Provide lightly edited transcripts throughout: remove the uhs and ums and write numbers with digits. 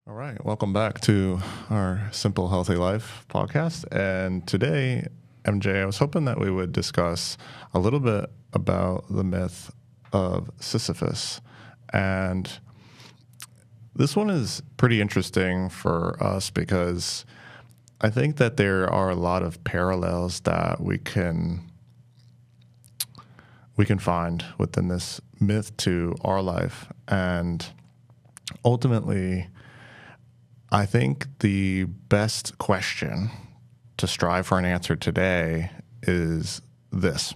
All right, welcome back to our Simple Healthy Life podcast. And today, MJ, I was hoping that we would discuss a little bit about the myth of Sisyphus. And this one is pretty interesting for us because I think that there are a lot of parallels that we can find within this myth to our life. And ultimately, I think the best question to strive for an answer today is this.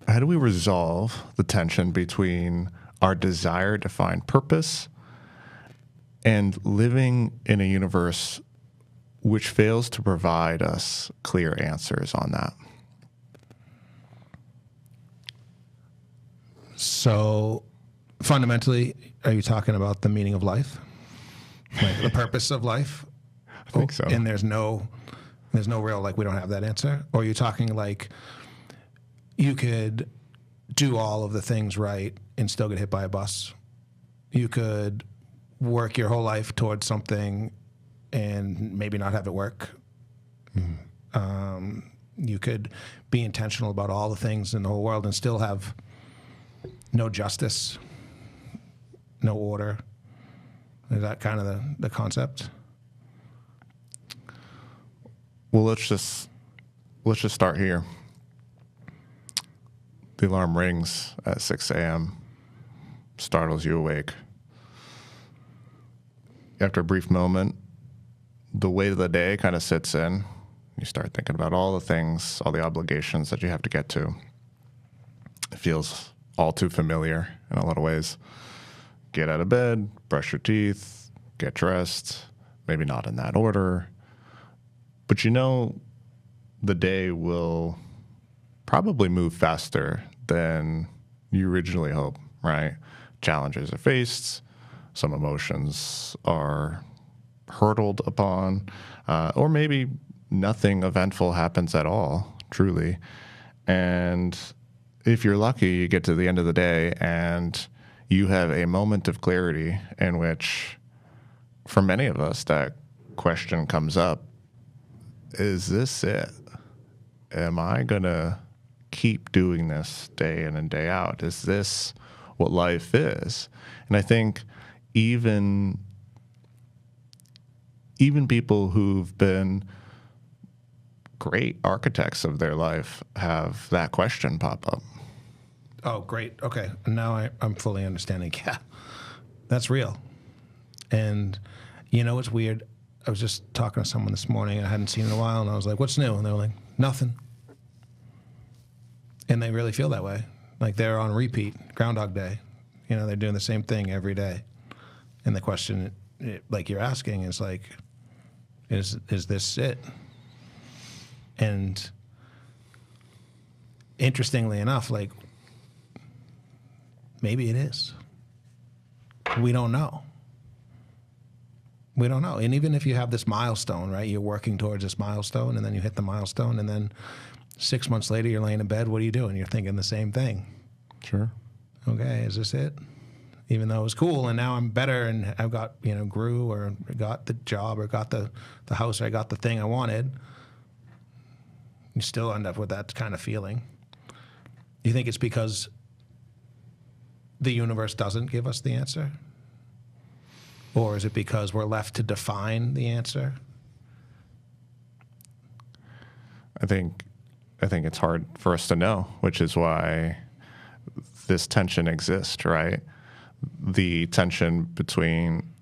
How do we resolve the tension between our desire to find purpose and living in a universe which fails to provide us clear answers on that? So fundamentally, are you talking about the meaning of life? Like the purpose of life? I think so. And there's no real, like, we don't have that answer? Or are you talking like you could do all of the things right and still get hit by a bus? You could work your whole life towards something and maybe not have it work. Mm-hmm. You could be intentional about all the things in the whole world and still have no justice, no order. Is that kind of the concept? Well, let's just start here. The alarm rings at 6 a.m., startles you awake. After a brief moment, the weight of the day kind of sits in. You start thinking about all the things, all the obligations that you have to get to. It feels all too familiar in a lot of ways. Get out of bed, brush your teeth, get dressed, maybe not in that order. But you know the day will probably move faster than you originally hope, right? Challenges are faced, some emotions are hurdled upon, or maybe nothing eventful happens at all, truly. And if you're lucky, you get to the end of the day and you have a moment of clarity in which, for many of us, that question comes up. Is this it? Am I going to keep doing this day in and day out? Is this what life is? And I think even people who've been great architects of their life have that question pop up. Oh, great. Okay. Now I'm fully understanding. Yeah, that's real. And you know what's weird? I was just talking to someone this morning I hadn't seen in a while, and I was like, what's new? And they were like, nothing. And they really feel that way. Like they're on repeat, Groundhog Day. You know, they're doing the same thing every day. And the question, like you're asking, is like, is this it? And interestingly enough, like, maybe it is. We don't know. We don't know. And even if you have this milestone, right, you're working towards this milestone, and then you hit the milestone, and then 6 months later you're laying in bed, what are you doing? You're thinking the same thing. Sure. Okay, is this it? Even though it was cool, and now I'm better, and I've got, grew, or got the job, or got the house, or I got the thing I wanted, you still end up with that kind of feeling. You think it's because the universe doesn't give us the answer? Or is it because we're left to define the answer? I think it's hard for us to know, which is why this tension exists, right? The tension between,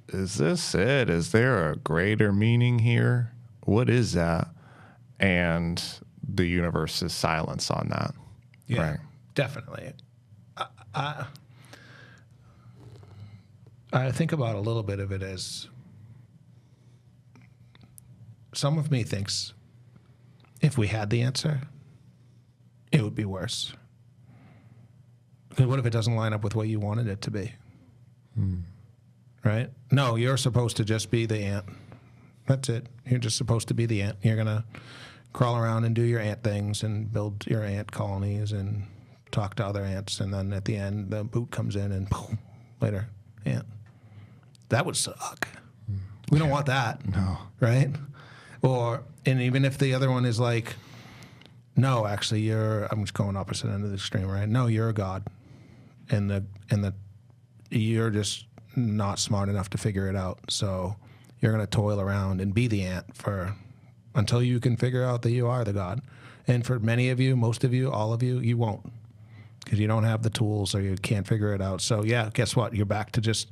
is this it? Is there a greater meaning here? What is that? And the universe's silence on that. Yeah, right? Definitely. I think about a little bit of it as, some of me thinks if we had the answer, it would be worse. Because what if it doesn't line up with what you wanted it to be? Right? No, you're supposed to just be the ant. That's it. You're just supposed to be the ant. You're going to crawl around and do your ant things and build your ant colonies and talk to other ants. And then at the end, the boot comes in and boom, later, ant. that would suck. We don't want that. No. Right? And even if the other one is like, no, actually, I'm just going opposite end of the extreme, right? No, you're a god. And you're just not smart enough to figure it out. So you're going to toil around and be the ant until you can figure out that you are the god. And for many of you, most of you, all of you, you won't, because you don't have the tools or you can't figure it out. So yeah, guess what? You're back to just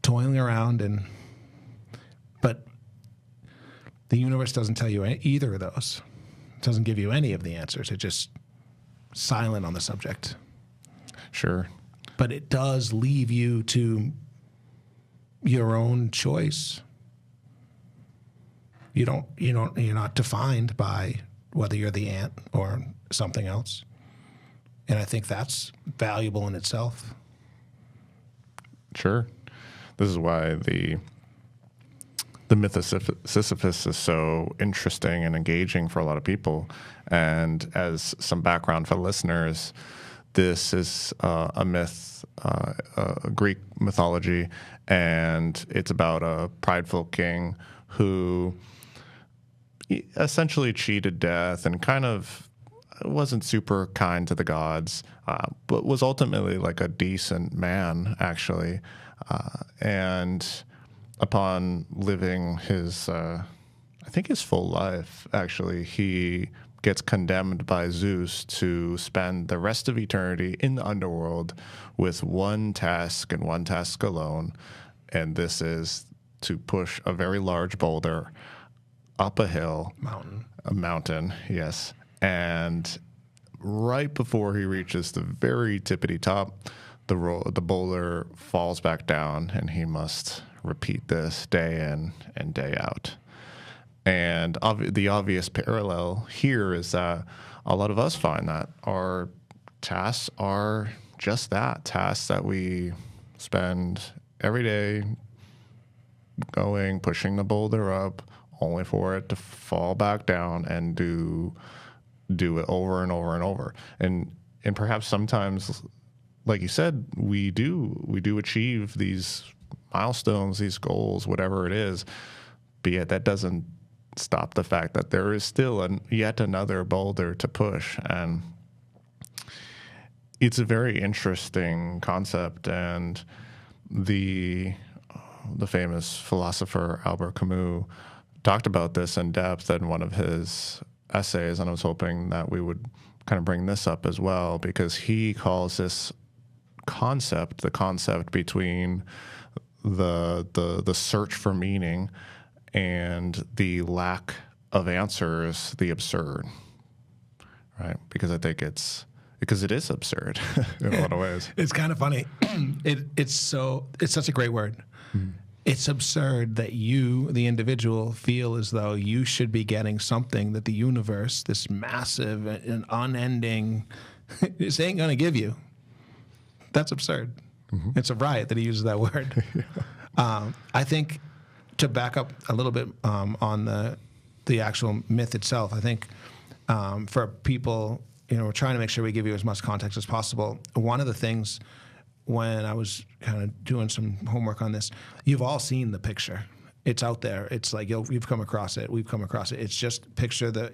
toiling around. But the universe doesn't tell you either of those. It doesn't give you any of the answers. It's just silent on the subject. Sure. But it does leave you to your own choice. You're not defined by whether you're the ant or something else. And I think that's valuable in itself. Sure. This is why the myth of Sisyphus is so interesting and engaging for a lot of people. And as some background for listeners, this is a myth, Greek mythology, and it's about a prideful king who essentially cheated death and kind of wasn't super kind to the gods, but was ultimately like a decent man, actually. And upon living his, I think his full life, actually, he gets condemned by Zeus to spend the rest of eternity in the underworld with one task and one task alone. And this is to push a very large boulder up a hill. A mountain, yes. And right before he reaches the very tippity top, the boulder falls back down, and he must repeat this day in and day out. And the obvious parallel here is that a lot of us find that our tasks are just that, tasks that we spend every day pushing the boulder up, only for it to fall back down and do it over and over and over. And perhaps sometimes, like you said, we do achieve these milestones, these goals, whatever it is, but yet that doesn't stop the fact that there is still yet another boulder to push. And it's a very interesting concept. And the famous philosopher Albert Camus talked about this in depth in one of his essays, and I was hoping that we would kind of bring this up as well, because he calls this concept the concept between the search for meaning and the lack of answers, the absurd, right? Because I think it is absurd in a lot of ways. It's kind of funny. It's such a great word. Mm-hmm. It's absurd that you, the individual, feel as though you should be getting something that the universe, this massive and unending, this ain't going to give you. That's absurd. Mm-hmm. It's a riot that he uses that word. Yeah. I think, to back up a little bit on the actual myth itself, I think for people, we're trying to make sure we give you as much context as possible. One of the things, when I was kind of doing some homework on this, you've all seen the picture. It's out there. It's like you've come across it. We've come across it. It's just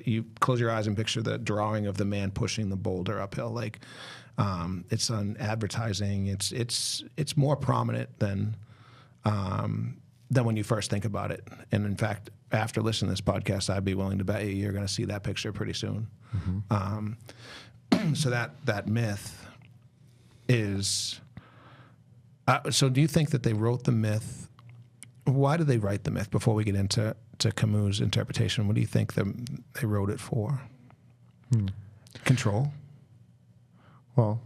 you close your eyes and picture the drawing of the man pushing the boulder uphill. Like it's on advertising. It's more prominent than when you first think about it. And in fact, after listening to this podcast, I'd be willing to bet you're going to see that picture pretty soon. Mm-hmm. So that myth is. So do you think that they wrote the myth? Why did they write the myth? Before we get into Camus' interpretation, what do you think they wrote it for? Control? Well,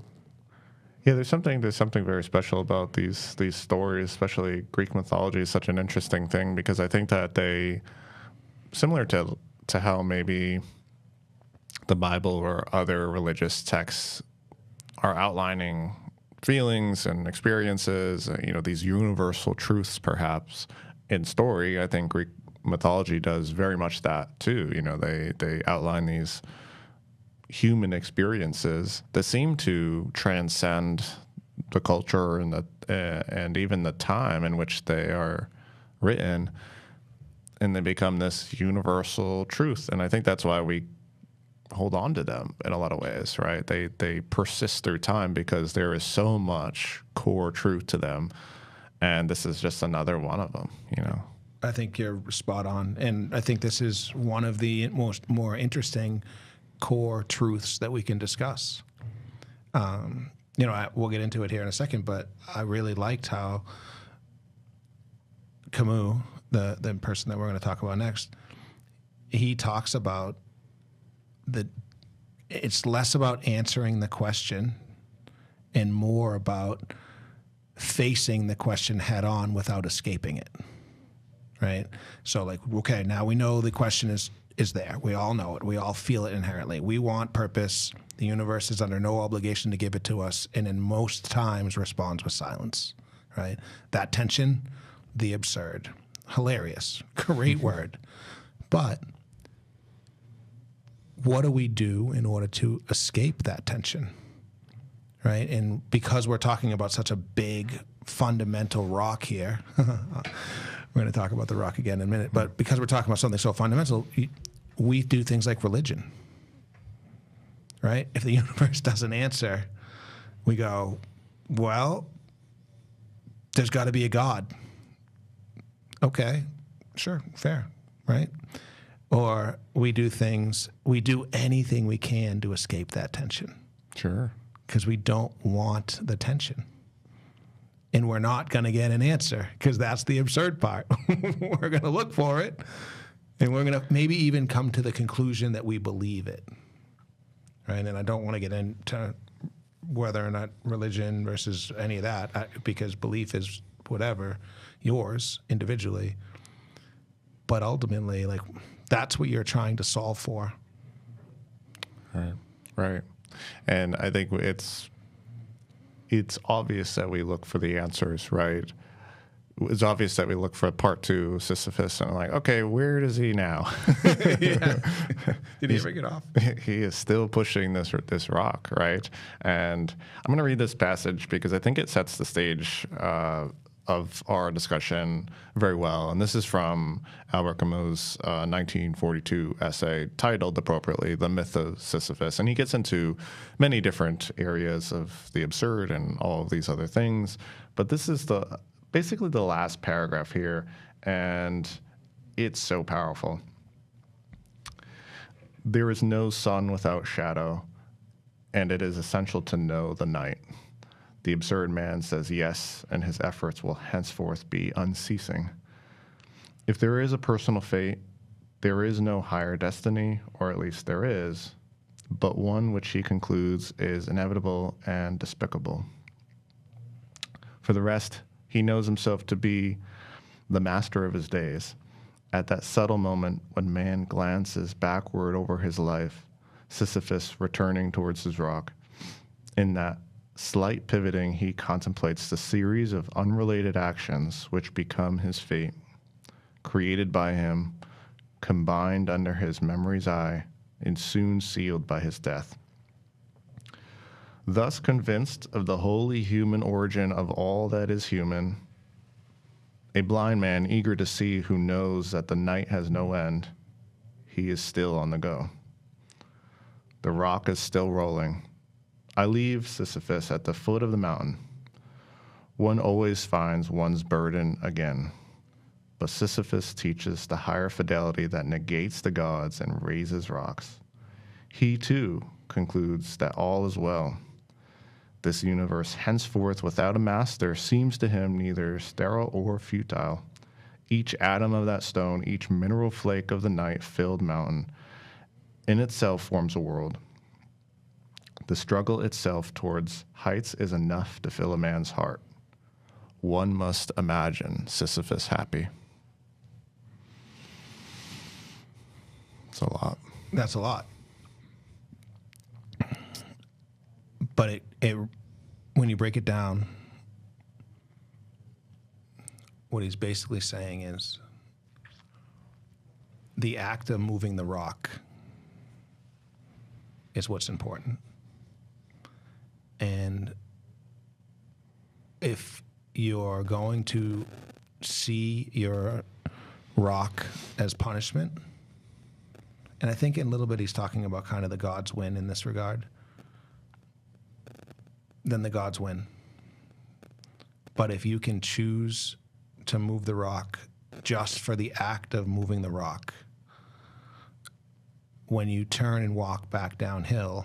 yeah, there's something very special about these stories, especially Greek mythology is such an interesting thing, because I think that they, similar to how maybe the Bible or other religious texts are outlining feelings and experiences, these universal truths perhaps in story. I think Greek mythology does very much that too. They outline these human experiences that seem to transcend the culture and and even the time in which they are written, and they become this universal truth. And I think that's why we hold on to them in a lot of ways, right? They persist through time because there is so much core truth to them, and this is just another one of them, you know. I think you're spot on, and I think this is one of the more interesting core truths that we can discuss. We'll get into it here in a second, but I really liked how Camus, the person that we're going to talk about next, he talks about it's less about answering the question and more about facing the question head on without escaping it. Right? So like, okay, now we know the question is there. We all know it. We all feel it inherently. We want purpose. The universe is under no obligation to give it to us, and in most times responds with silence. Right? That tension, the absurd. Hilarious. Great word. But what do we do in order to escape that tension? Right? And because we're talking about such a big, fundamental rock here, we're going to talk about the rock again in a minute, but because we're talking about something so fundamental, we do things like religion. Right? If the universe doesn't answer, we go, well, there's got to be a God. Okay, sure, fair, right? Or we do anything we can to escape that tension. Sure. Because we don't want the tension. And we're not going to get an answer, because that's the absurd part. We're going to look for it, and we're going to maybe even come to the conclusion that we believe it. Right? And I don't want to get into whether or not religion versus any of that, because belief is whatever, yours individually. But ultimately, like, that's what you're trying to solve for. Right. And I think it's obvious that we look for the answers, right? It's obvious that we look for part 2, Sisyphus, and I'm like, okay, where is he now? Yeah. Did he ever get off? He is still pushing this rock, right? And I'm going to read this passage because I think it sets the stage of our discussion very well. And this is from Albert Camus' 1942 essay titled appropriately, The Myth of Sisyphus. And he gets into many different areas of the absurd and all of these other things. But this is basically the last paragraph here, and it's so powerful. There is no sun without shadow, and it is essential to know the night. The absurd man says yes, and his efforts will henceforth be unceasing. If there is a personal fate, there is no higher destiny, or at least there is, but one which he concludes is inevitable and despicable. For the rest, he knows himself to be the master of his days. At that subtle moment when man glances backward over his life, Sisyphus returning towards his rock, in that slight pivoting, he contemplates the series of unrelated actions which become his fate, created by him, combined under his memory's eye, and soon sealed by his death. Thus convinced of the wholly human origin of all that is human, a blind man eager to see, who knows that the night has no end, he is still on the go. The rock is still rolling. I leave Sisyphus at the foot of the mountain. One always finds one's burden again. But Sisyphus teaches the higher fidelity that negates the gods and raises rocks. He, too, concludes that all is well. This universe, henceforth without a master, seems to him neither sterile or futile. Each atom of that stone, each mineral flake of the night-filled mountain, in itself forms a world. The struggle itself towards heights is enough to fill a man's heart. One must imagine Sisyphus happy. It's a lot. That's a lot. But it when you break it down, what he's basically saying is the act of moving the rock is what's important. And if you're going to see your rock as punishment, and I think in a little bit he's talking about kind of the gods win in this regard, then the gods win. But if you can choose to move the rock just for the act of moving the rock, when you turn and walk back downhill,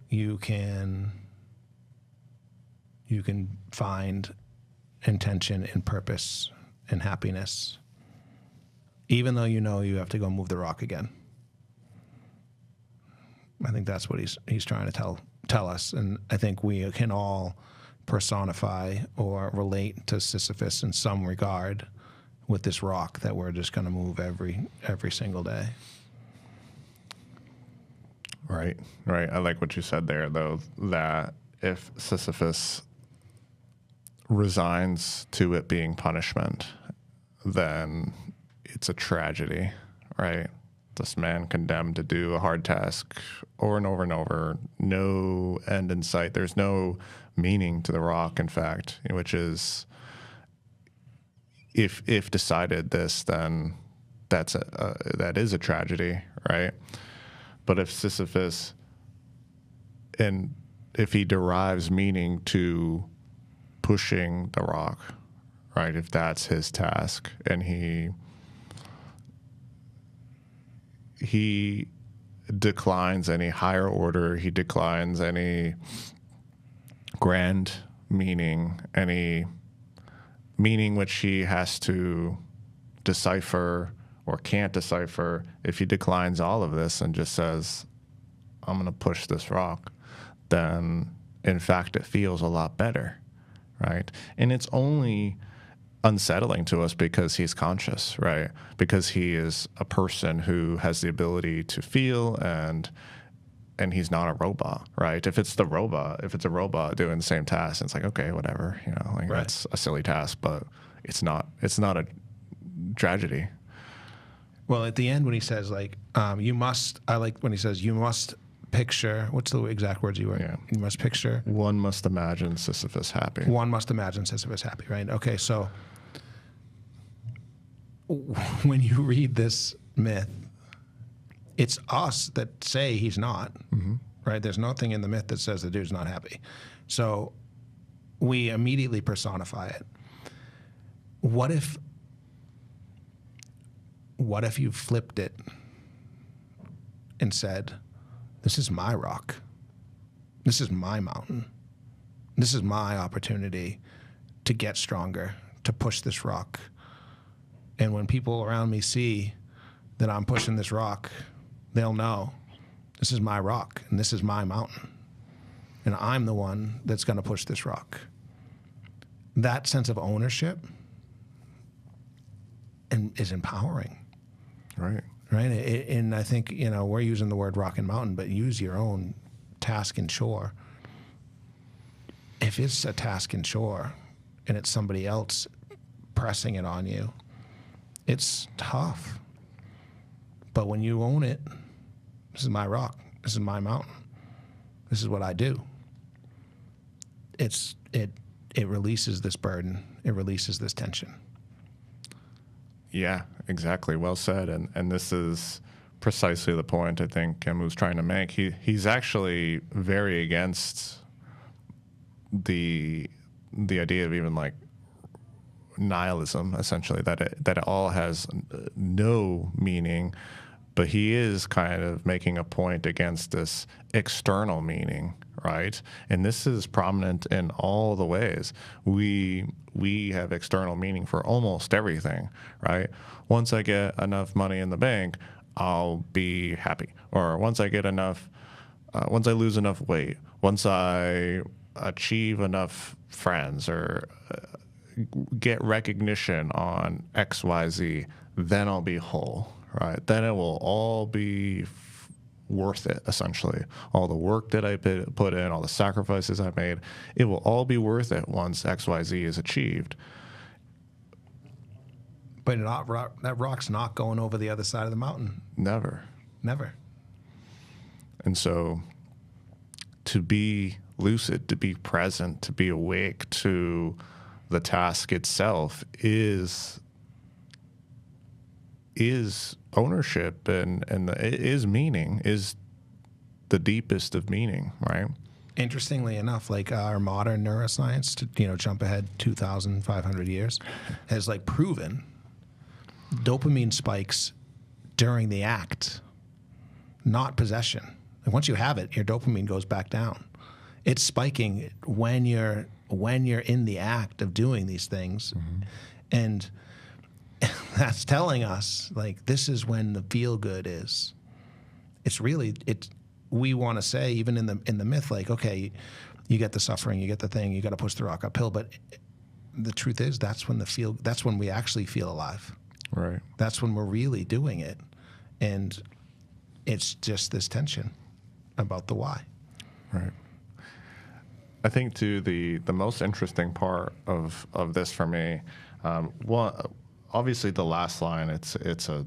you can find intention and purpose and happiness, even though you know you have to go move the rock again. I think that's what he's trying to tell us, and I think we can all personify or relate to Sisyphus in some regard with this rock that we're just going to move every single day. Right. I like what you said there, though, that if Sisyphus resigns to it being punishment, then it's a tragedy, right? This man condemned to do a hard task over and over and over, no end in sight. There's no meaning to the rock, in fact, which is, if decided this, then that is a tragedy, right? But if Sisyphus, and if he derives meaning to pushing the rock, right? If that's his task, and he declines any higher order, he declines any grand meaning, any meaning which he has to decipher or can't decipher, if he declines all of this and just says, I'm going to push this rock, then in fact it feels a lot better, right? And it's only unsettling to us because he's conscious, right? Because he is a person who has the ability to feel, and he's not a robot, right? If it's a robot doing the same task, it's like, okay, whatever, like right. That's a silly task, but it's not a tragedy. Well, at the end when he says you must, I like when he says you must picture, what's the exact words you were? Yeah. You must picture. One must imagine Sisyphus happy. One must imagine Sisyphus happy, right? Okay, so when you read this myth, it's us that say he's not, right? There's nothing in the myth that says the dude's not happy. So we immediately personify it. What if you flipped it and said, this is my rock. This is my mountain. This is my opportunity to get stronger, to push this rock. And when people around me see that I'm pushing this rock, they'll know this is my rock and this is my mountain. And I'm the one that's going to push this rock. That sense of ownership is empowering. Right. And I think, we're using the word rock and mountain, but use your own task and chore. If it's a task and chore and it's somebody else pressing it on you, it's tough. But when you own it, this is my rock, this is my mountain, this is what I do. It releases this burden, it releases this tension. Yeah, exactly. Well said. And this is precisely the point I think Kim was trying to make. He's actually very against the idea of even like nihilism, essentially, that it all has no meaning, but he is kind of making a point against this external meaning, right? And this is prominent in all the ways. We have external meaning for almost everything, right? Once I get enough money in the bank, I'll be happy. Or once I get enough, once I lose enough weight, once I achieve enough friends, or get recognition on XYZ, then I'll be whole, right? Then it will all be worth it, essentially. All the work that I put in, all the sacrifices I made, it will all be worth it once XYZ is achieved. But that rock's not going over the other side of the mountain. Never. Never. And so to be lucid, to be present, to be awake to the task itself is ownership, and is meaning, is the deepest of meaning, right? Interestingly enough, like our modern neuroscience, to jump ahead 2,500 years, has like proven dopamine spikes during the act, not possession. And once you have it, your dopamine goes back down. It's spiking when you're in the act of doing these things, and that's telling us like this is when the feel good is. It's really we want to say, even in the myth, like, okay, you get the suffering, you get the thing, you got to push the rock uphill, but the truth is that's when we actually feel alive. Right. That's when we're really doing it, and it's just this tension about the why. Right. I think too the most interesting part of this for me, obviously the last line, it's a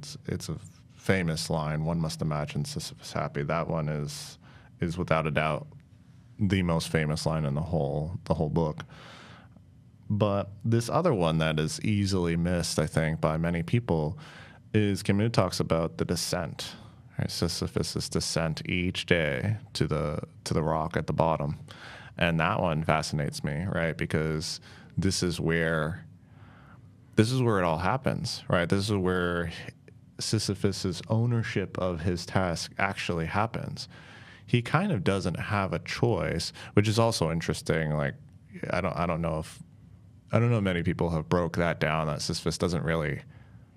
famous line, one must imagine Sisyphus happy. That one is without a doubt the most famous line in the whole book. But this other one that is easily missed, I think, by many people is Camus talks about the descent, right? Sisyphus' descent each day to the rock at the bottom. And that one fascinates me, right? Because this is where it all happens, right? This is where Sisyphus's ownership of his task actually happens. He kind of doesn't have a choice, which is also interesting. Like, I don't know many people have broke that down, that Sisyphus doesn't really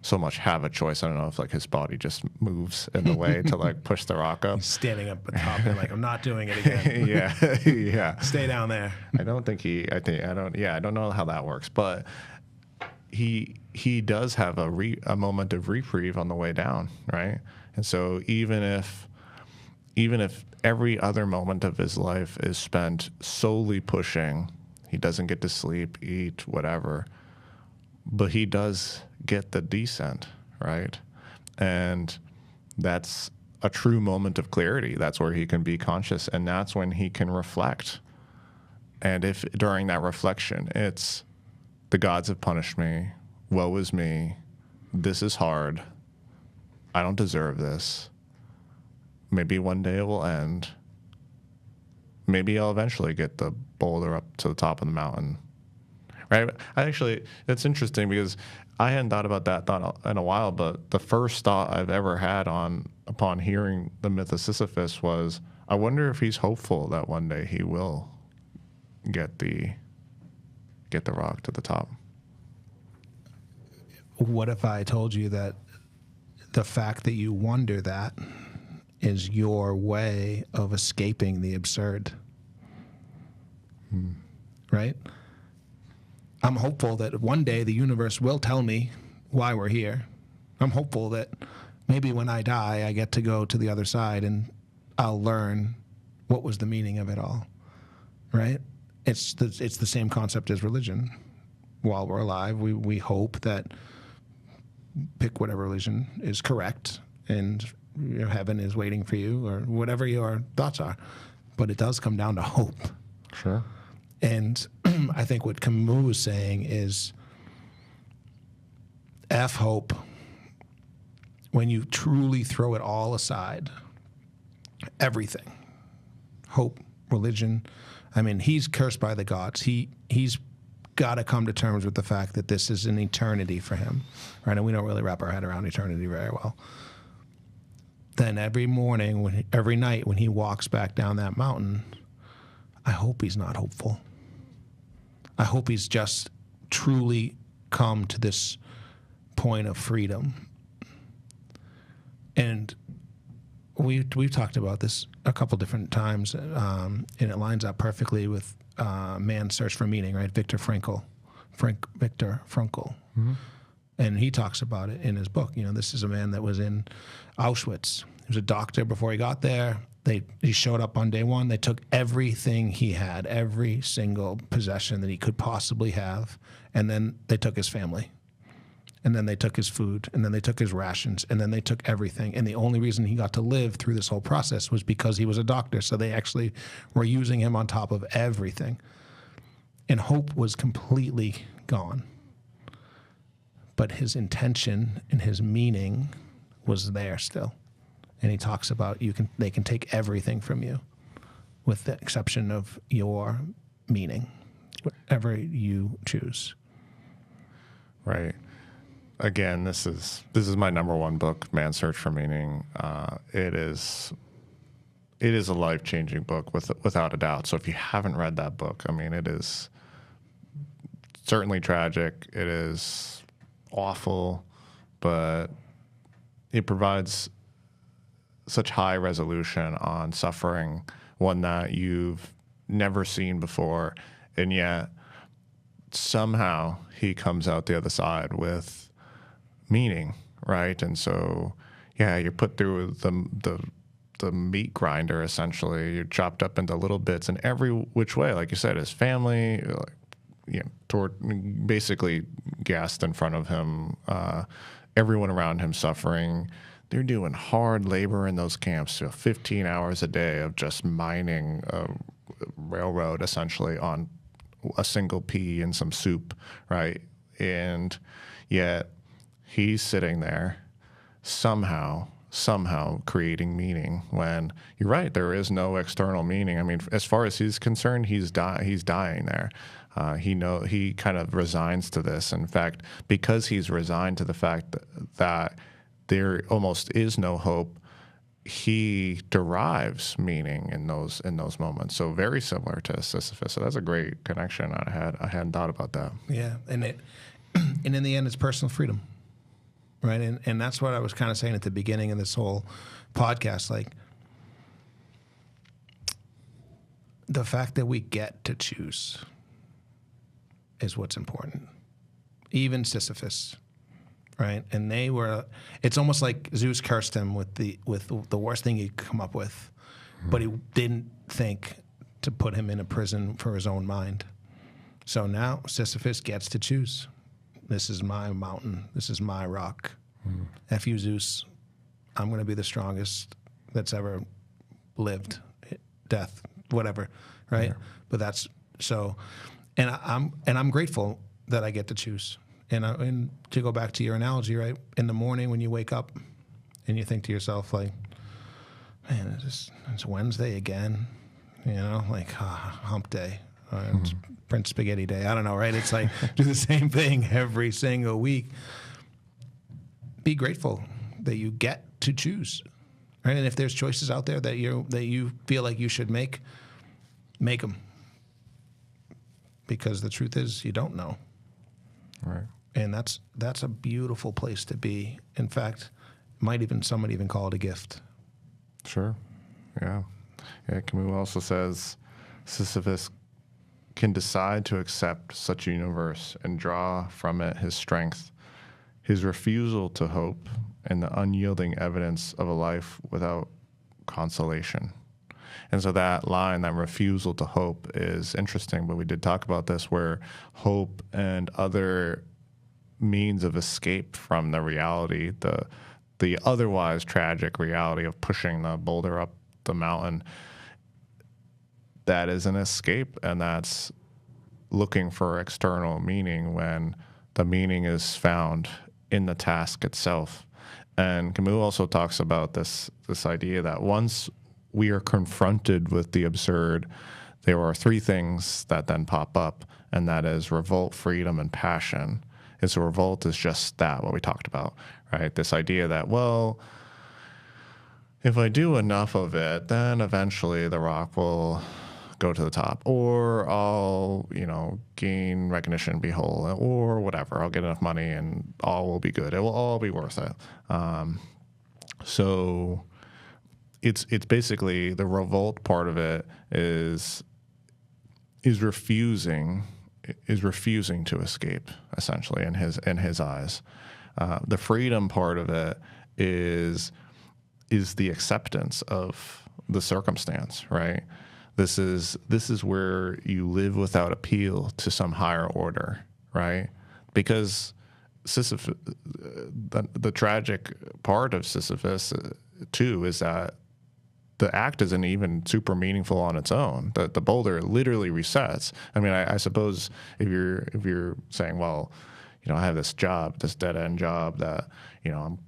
so much have a choice. I don't know if like his body just moves in the way to like push the rock up. He's standing up atop and like, I'm not doing it again. Yeah. Stay down there. I don't know how that works, but he does have a moment of reprieve on the way down, right? And so even if every other moment of his life is spent solely pushing, he doesn't get to sleep, eat, whatever, but he does get the descent, right? And that's a true moment of clarity. That's where he can be conscious, and that's when he can reflect. And if during that reflection, it's the gods have punished me, woe is me, this is hard, I don't deserve this, maybe one day it will end, maybe I'll eventually get the boulder up to the top of the mountain, right? It's interesting because I hadn't thought about that thought in a while, but the first thought I've ever had upon hearing the myth of Sisyphus was, I wonder if he's hopeful that one day he will get the rock to the top. What if I told you that the fact that you wonder that is your way of escaping the absurd? Right? I'm hopeful that one day the universe will tell me why we're here. I'm hopeful that maybe when I die, I get to go to the other side and I'll learn what was the meaning of it all. Right? It's the same concept as religion. While we're alive, we hope that, pick whatever religion is correct, and heaven is waiting for you, or whatever your thoughts are. But it does come down to hope. Sure. And I think what Camus was saying is, F hope, when you truly throw it all aside, everything, hope, religion. I mean, he's cursed by the gods. He's got to come to terms with the fact that this is an eternity for him, right? And we don't really wrap our head around eternity very well. Then every night when he walks back down that mountain, I hope he's not hopeful. I hope he's just truly come to this point of freedom. And we've talked about this a couple different times, and it lines up perfectly with Man's Search for Meaning, right? Viktor Frankl. Mm-hmm. And he talks about it in his book. This is a man that was in Auschwitz. He was a doctor before he got there. He showed up on day one. They took everything he had, every single possession that he could possibly have, and then they took his family. And then they took his food, and then they took his rations, and then they took everything. And the only reason he got to live through this whole process was because he was a doctor. So they actually were using him on top of everything. And hope was completely gone. But his intention and his meaning was there still. And he talks about they can take everything from you with the exception of your meaning, whatever you choose. Right. Again, this is my number one book, Man's Search for Meaning. It is a life-changing book without a doubt. So if you haven't read that book, I mean, it is certainly tragic. It is awful, but it provides such high resolution on suffering, one that you've never seen before, and yet somehow he comes out the other side with meaning, right? And so, yeah, you're put through the meat grinder, essentially. You're chopped up into little bits in every which way. Like you said, his family, basically gassed in front of him, everyone around him suffering. They're doing hard labor in those camps, 15 hours a day of just mining a railroad, essentially, on a single pea and some soup, right? And yet he's sitting there somehow creating meaning when, you're right, there is no external meaning. I mean, as far as he's concerned, he's dying there. He kind of resigns to this. In fact, because he's resigned to the fact that there almost is no hope, he derives meaning in those moments. So very similar to Sisyphus. So that's a great connection. I hadn't thought about that. Yeah, and in the end, it's personal freedom, right? And that's what I was kind of saying at the beginning of this whole podcast. Like, the fact that we get to choose is what's important. Even Sisyphus, right? And it's almost like Zeus cursed him with the worst thing he could come up with, but he didn't think to put him in a prison for his own mind. So now Sisyphus gets to choose. This is my mountain. This is my rock. F you, Zeus. I'm going to be the strongest that's ever lived. Death, whatever, right? Yeah. But that's so, and I'm grateful that I get to choose. And to go back to your analogy, right? In the morning when you wake up and you think to yourself, like, man, it's Wednesday again, like hump day, it's Prince Spaghetti Day. I don't know, right? It's like do the same thing every single week. Be grateful that you get to choose, right? And if there's choices out there that you feel like you should make them, because the truth is you don't know. Right. And that's a beautiful place to be. In fact, somebody even call it a gift. Sure. Yeah. Camus also says Sisyphus can decide to accept such a universe and draw from it his strength, his refusal to hope, and the unyielding evidence of a life without consolation. And so that line, that refusal to hope, is interesting, but we did talk about this, where hope and other means of escape from the reality, the otherwise tragic reality of pushing the boulder up the mountain, that is an escape, and that's looking for external meaning when the meaning is found in the task itself. And Camus also talks about this idea that once we are confronted with the absurd, there are three things that then pop up, and that is revolt, freedom, and passion. And so revolt is just that, what we talked about, right? This idea that, well, if I do enough of it, then eventually the rock will go to the top, or I'll, gain recognition, be whole, or whatever. I'll get enough money and all will be good. It will all be worth it. So it's basically the revolt part of it is refusing to escape, essentially, in his eyes. The freedom part of it is the acceptance of the circumstance, right? This is where you live without appeal to some higher order, right? Because Sisyphus, the tragic part of Sisyphus too is that the act isn't even super meaningful on its own. The boulder literally resets. I mean, I suppose if you're saying, well, I have this job, this dead end job that I'm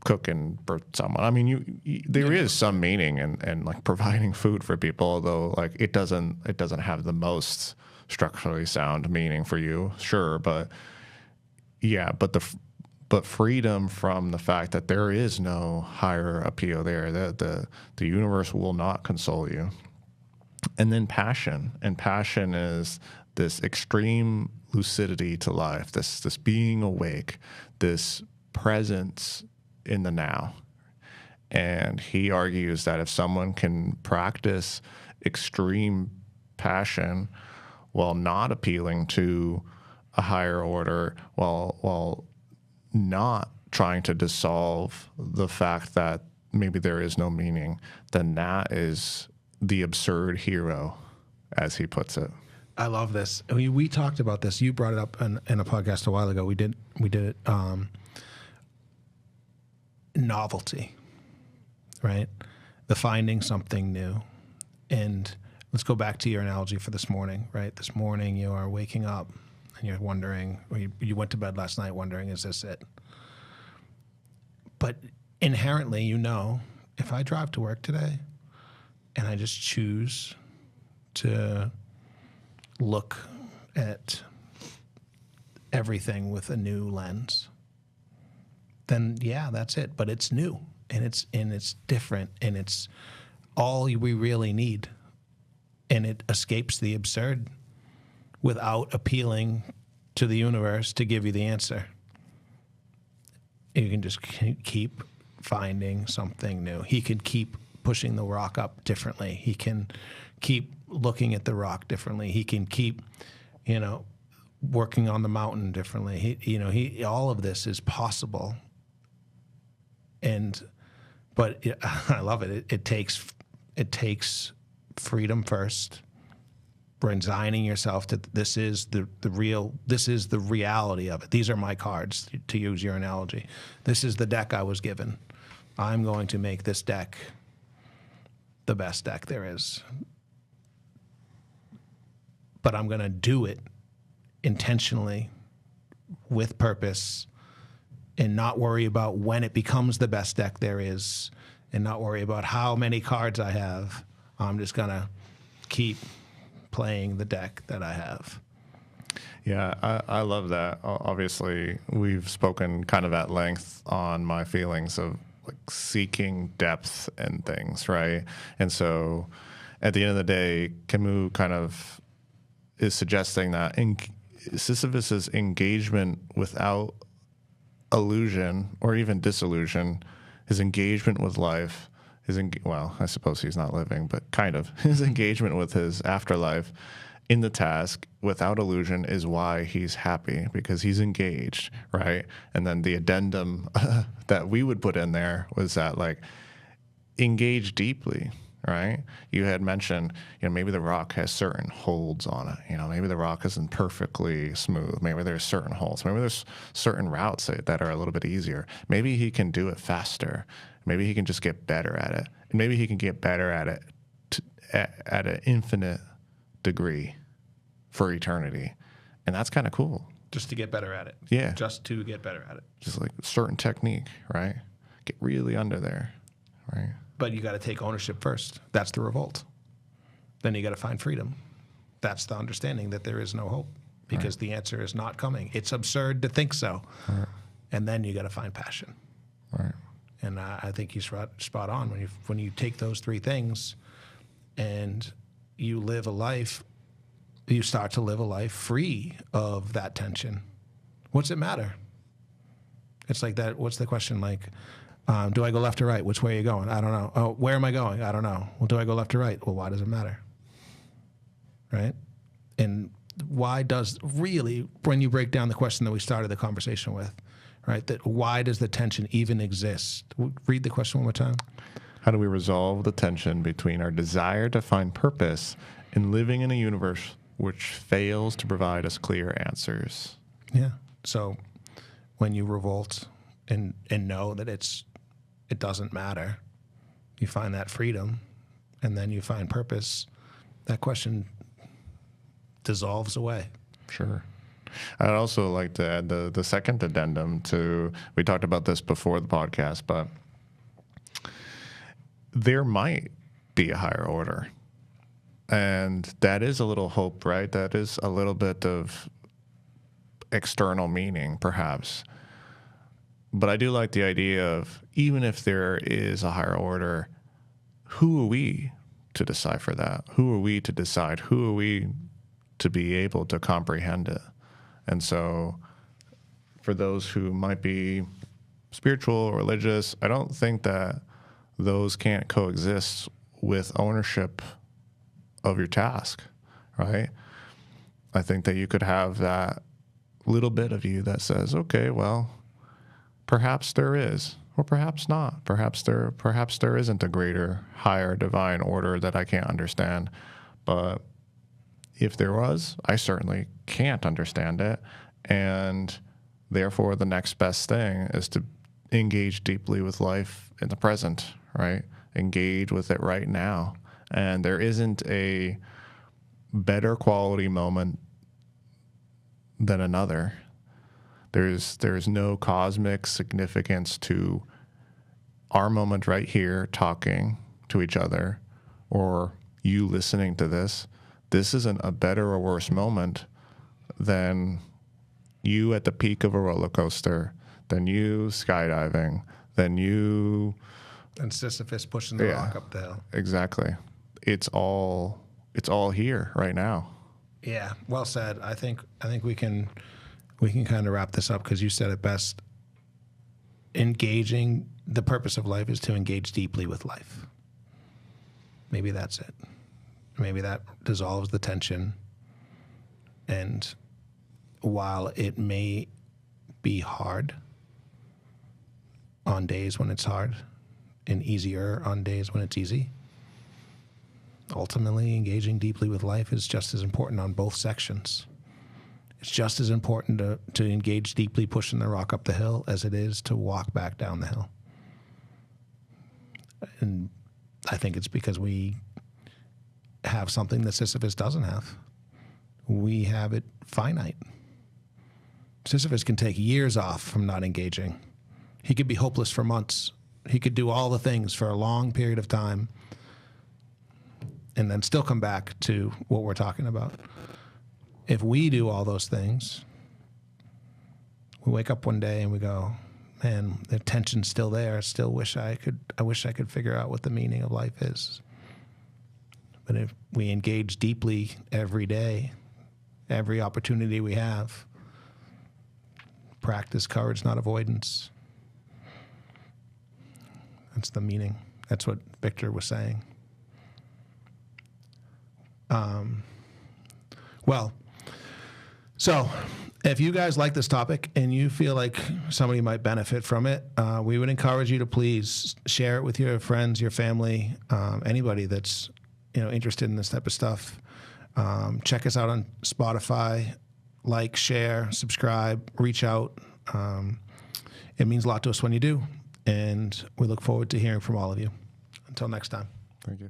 cooking for someone. I mean, there is some meaning in like providing food for people, although like it doesn't have the most structurally sound meaning for you, sure, but yeah, but freedom from the fact that there is no higher appeal there, the universe will not console you. And then passion is this extreme lucidity to life, this being awake, this presence in the now. And he argues that if someone can practice extreme passion while not appealing to a higher order, while not trying to dissolve the fact that maybe there is no meaning, then that is the absurd hero, as he puts it. I love this. I mean, we talked about this. You brought it up in a podcast a while ago. We did it. Novelty, right? The finding something new. And let's go back to your analogy for this morning, right? This morning you are waking up and you're wondering, or you went to bed last night wondering, is this it? But inherently, if I drive to work today and I just choose to look at everything with a new lens, then yeah, that's it. But it's new and it's different and it's all we really need. And it escapes the absurd without appealing to the universe to give you the answer. You can just keep finding something new. He can keep pushing the rock up differently. He can keep looking at the rock differently. He can keep, working on the mountain differently. He all of this is possible. But I love it. It takes freedom first, resigning yourself to this is the reality of it. These are my cards, to use your analogy. This is the deck I was given. I'm going to make this deck the best deck there is. But I'm going to do it intentionally, with purpose, and not worry about when it becomes the best deck there is, and not worry about how many cards I have. I'm just going to keep playing the deck that I have. Yeah, I love that. Obviously, we've spoken kind of at length on my feelings of like seeking depth in things, right? And so at the end of the day, Camus kind of is suggesting that Sisyphus's engagement without illusion or even disillusion, his engagement with life, I suppose he's not living, but kind of, his engagement with his afterlife in the task without illusion is why he's happy, because he's engaged, right? And then the addendum that we would put in there was that, like, engage deeply, right? You had mentioned, maybe the rock has certain holds on it. Maybe the rock isn't perfectly smooth. Maybe there's certain holes. Maybe there's certain routes that are a little bit easier. Maybe he can do it faster. Maybe he can just get better at it. And maybe he can get better at it at an infinite degree for eternity. And that's kind of cool. Just to get better at it. Yeah. Just to get better at it. Just like a certain technique, right? Get really under there, right? But you got to take ownership first. That's the revolt. Then you got to find freedom. That's the understanding that there is no hope because the answer is not coming. It's absurd to think so. Right. And then you got to find passion. Right. And I think he's spot on when you take those three things and you live a life, you start to live a life free of that tension. What's it matter? It's like that. What's the question? Like, do I go left or right? Which way are you going? I don't know. Oh, where am I going? I don't know. Well, do I go left or right? Well, why does it matter? Right? And why does really, when you break down the question that we started the conversation with, right, that why does the tension even exist? Read the question one more time. How do we resolve the tension between our desire to find purpose and living in a universe which fails to provide us clear answers? Yeah. So when you revolt and know that it doesn't matter. You find that freedom, and then you find purpose. That question dissolves away. Sure. I'd also like to add the second addendum to, we talked about this before the podcast, but there might be a higher order. And that is a little hope, right? That is a little bit of external meaning, perhaps. But I do like the idea of, even if there is a higher order, who are we to decipher that? Who are we to decide? Who are we to be able to comprehend it? And so for those who might be spiritual or religious, I don't think that those can't coexist with ownership of your task, right? I think that you could have that little bit of you that says, okay, well, perhaps there is, or perhaps not. Perhaps there isn't a greater, higher divine order that I can't understand. But if there was, I certainly can't understand it. And therefore, the next best thing is to engage deeply with life in the present, right? Engage with it right now. And there isn't a better quality moment than another. There's no cosmic significance to our moment right here talking to each other, or you listening to this. This isn't a better or worse moment than you at the peak of a roller coaster, than you skydiving, than you... And Sisyphus pushing the rock up the hill. Exactly. It's all here right now. Yeah, well said. I think we can kind of wrap this up, because you said it best. Engaging, the purpose of life is to engage deeply with life. Maybe that's it. Maybe that dissolves the tension. And while it may be hard on days when it's hard, and easier on days when it's easy, ultimately engaging deeply with life is just as important on both sections. It's just as important to engage deeply pushing the rock up the hill as it is to walk back down the hill. And I think it's because we have something that Sisyphus doesn't have. We have it finite. Sisyphus can take years off from not engaging. He could be hopeless for months. He could do all the things for a long period of time and then still come back to what we're talking about. If we do all those things, we wake up one day and we go, man, the tension's still there. I wish I could figure out what the meaning of life is. But if we engage deeply every day, every opportunity we have, practice courage, not avoidance. That's the meaning. That's what Victor was saying. So if you guys like this topic and you feel like somebody might benefit from it, we would encourage you to please share it with your friends, your family, anybody that's interested in this type of stuff. Check us out on Spotify. Like, share, subscribe, reach out. It means a lot to us when you do, and we look forward to hearing from all of you. Until next time. Thank you.